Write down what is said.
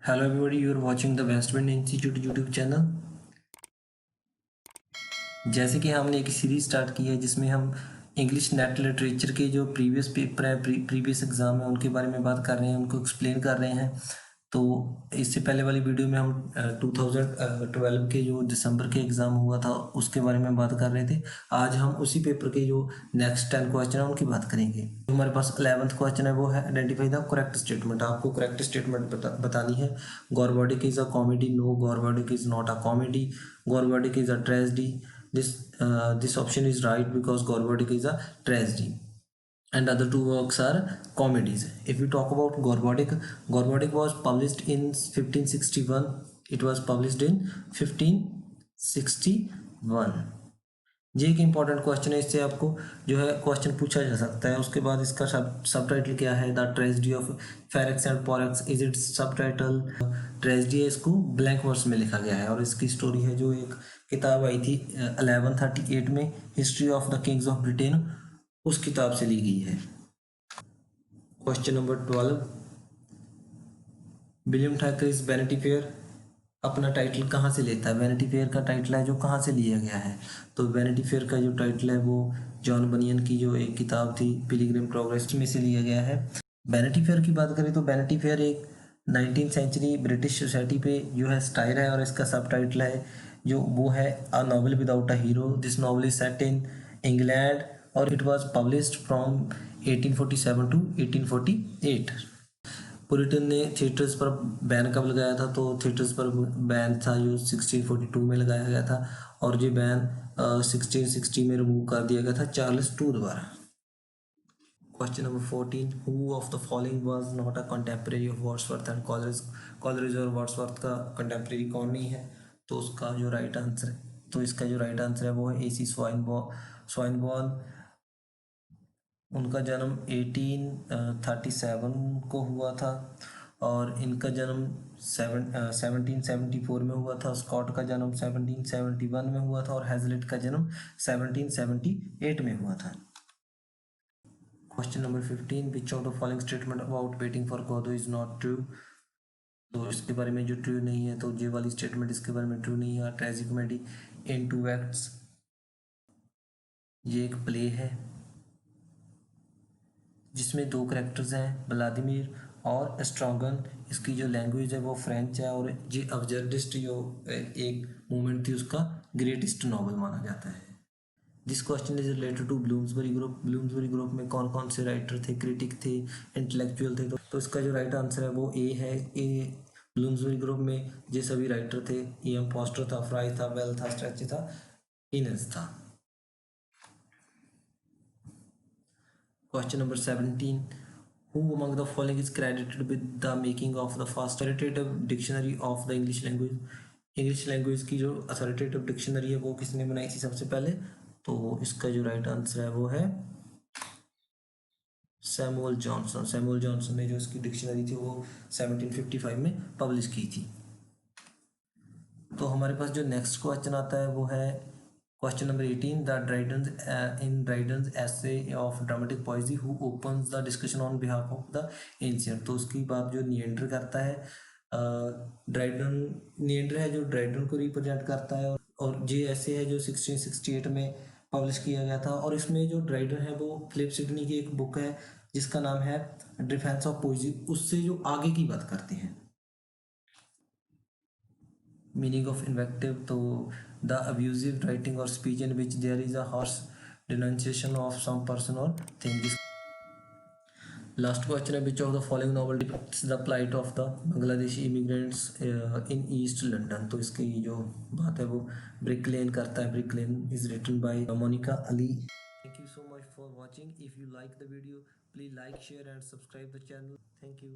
Hello everybody, you are watching the West Wind Institute YouTube channel. जैसे कि हमने एक सीरीज स्टार्ट की है जिसमें हम इंग्लिश नेट लिटरेचर के जो प्रीवियस पेपर है प्रीवियस एग्जाम है उनके बारे में बात कर रहे हैं, उनको एक्सप्लेन कर रहे हैं। तो इससे पहले वाली वीडियो में हम 2012 के जो दिसंबर के एग्ज़ाम हुआ था उसके बारे में बात कर रहे थे। आज हम उसी पेपर के जो नेक्स्ट 10 क्वेश्चन है उनकी बात करेंगे। जो हमारे पास 11th क्वेश्चन है वो है आइडेंटिफाई द करेक्ट स्टेटमेंट। आपको करेक्ट स्टेटमेंट बतानी है। Gorboduc is a comedy, no Gorboduc is not a comedy, Gorboduc is a tragedy. This option is right because Gorbotic is a tragedy and other two works are comedies. If we talk about Gorbotic was published in 1561. It was published in 1561। ये एक important question है, इससे आपको जो है question पूछा जा सकता है। उसके बाद इसका सब टाइटल क्या है, the tragedy of Ferrex and Porrex is its subtitle. Tragedy है, इसको ब्लैंक वर्स में लिखा गया है और इसकी स्टोरी है जो एक किताब आई थी 1138 में, history of the kings of Britain, उस किताब से ली गई है। Question number 12, William Thackeray's Vanity Fair अपना टाइटल कहाँ से लेता है? वैनिटी फेयर का टाइटल है जो कहाँ से लिया गया है, तो वैनिटी फेयर का जो टाइटल है वो जॉन बनियन की जो एक किताब थी पिलग्रिम प्रोग्रेस में से लिया गया है। वैनिटी फेयर की बात करें तो वैनिटी फेयर एक 19th सेंचुरी ब्रिटिश सोसाइटी पे जो है स्टाइल है और इसका सब टाइटल है जो वो है a novel without a hero. This novel is set in England और it was published from 1847 to 1848। Puritan ने थिएटर्स पर बैन कब लगाया था, तो थिएटर्स पर बैन था जो 1642 में लगाया गया था और ये बैन 1660 में रिमूव कर दिया गया था चार्ल्स टू द्वारा। Question number 14, who of the following was not a contemporary of Wordsworth and Coleridge. Coleridge और वर्ड्सवर्थ का कंटेम्प्रेरी कौन नहीं है, तो उसका जो राइट आंसर है, तो इसका जो राइट आंसर है वो है AC स्वाइनबॉर्न। उनका जन्म 1837 को हुआ था और इनका जन्म 1774 में हुआ था। स्कॉट का जन्म 1771 में हुआ था और हैजलिट का जन्म 1778 में हुआ था। Question number 15, which of the following statement about waiting for Godot is not true. तो इसके बारे में जो ट्रू नहीं है, तो ये वाली स्टेटमेंट इसके बारे में ट्रू नहीं है। Tragic comedy in two acts, ये एक प्ले है जिसमें दो करेक्टर्स हैं, व्लादिमीर और स्ट्रॉगन। इसकी जो लैंग्वेज है वो फ्रेंच है और ये अबजर्डिस्ट जो एक मूवमेंट थी उसका ग्रेटेस्ट नॉवल माना जाता है। This question is related to Bloomsbury group. Bloomsbury group में कौन कौन से राइटर थे, क्रिटिक थे, इंटेलेक्चुअल थे, तो इसका जो राइट आंसर है वो ए है। ए ब्लूम्सबरी ग्रुप में ये सभी राइटर थे। E.M. फॉस्टर था, फ्राई था, वेल था, स्ट्रेच था, इनेस था। Question number 17, who among the following is credited with the making of the first authoritative dictionary of the English language। English language की जो अथॉरिटेटिव डिक्शनरी है वो किसने बनाई थी सबसे पहले, तो इसका जो राइट आंसर है वो है सैमुअल जॉनसन। सैमुअल जॉनसन ने जो इसकी डिक्शनरी थी वो 1755 में पब्लिश की थी। तो हमारे पास जो नेक्स्ट क्वेश्चन आता है वो है question number 18, the Dryden in Dryden's essay of dramatic poetry who opens the discussion on behalf of the ancient. तो उसकी बात जो निएंडर करता है, ड्राइडन निएंडर है जो ड्राइडन को रिप्रेजेंट करता है और ये ऐसे है जो 1668 में पब्लिश किया गया था और इसमें जो ड्राइडन है वो फिलिप सिडनी की एक बुक है जिसका नाम है डिफेंस ऑफ पोइट्री, उससे जो आगे की बात करते हैं। मीनिंग ऑफ इन्वेक्टिव, तो द अब्यूजिव राइटिंग और speech in which there is a harsh denunciation of some person और थिंग। लास्ट क्वेश्चन है which of the following novel depicts the plight of the Bangladeshi immigrants in East London. तो इसकी जो बात है वो brick Lane करता है। Brick Lane is written by Monica Ali. Thank you so much for watching. If you like the video please like share and subscribe the channel. Thank you.